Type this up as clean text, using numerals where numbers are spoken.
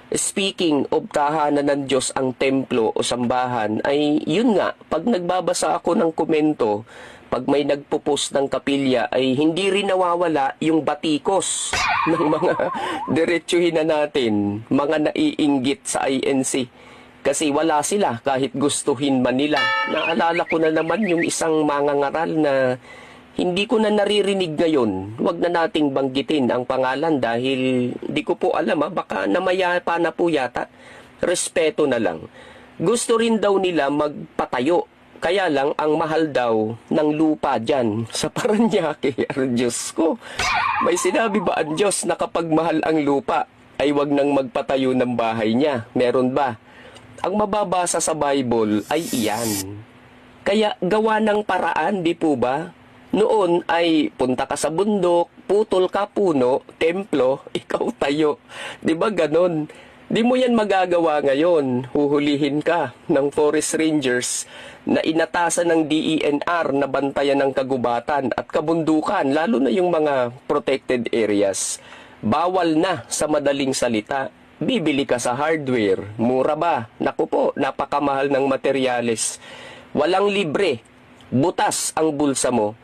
Speaking of tahanan ng Diyos ang templo o sambahan, ay yun nga, pag nagbabasa ako ng komento, pag may nagpo-post ng kapilya, ay hindi rin nawawala yung batikos ng mga diretsuhin na natin, mga naiinggit sa INC. Kasi wala sila kahit gustuhin man nila. Naalala ko na naman yung isang mangangaral na hindi ko na naririnig ngayon. Huwag na nating banggitin ang pangalan dahil di ko po alam baka namayapa na po yata. Respeto na lang. Gusto rin daw nila magpatayo. Kaya lang ang mahal daw ng lupa dyan sa Paranaque. Diyos ko, may sinabi ba ang Diyos na kapag mahal ang lupa ay wag nang magpatayo ng bahay niya? Meron ba? Ang mababasa sa Bible ay iyan. Kaya gawa ng paraan, di po ba? Noon ay punta ka sa bundok, putol ka puno, templo, ikaw tayo. Di ba ganon? Di mo yan magagawa ngayon. Huhulihin ka ng forest rangers na inatasan ng DENR na bantayan ng kagubatan at kabundukan, lalo na yung mga protected areas. Bawal na sa madaling salita. Bibili ka sa hardware. Mura ba? Naku po, napakamahal ng materyales. Walang libre. Butas ang bulsa mo.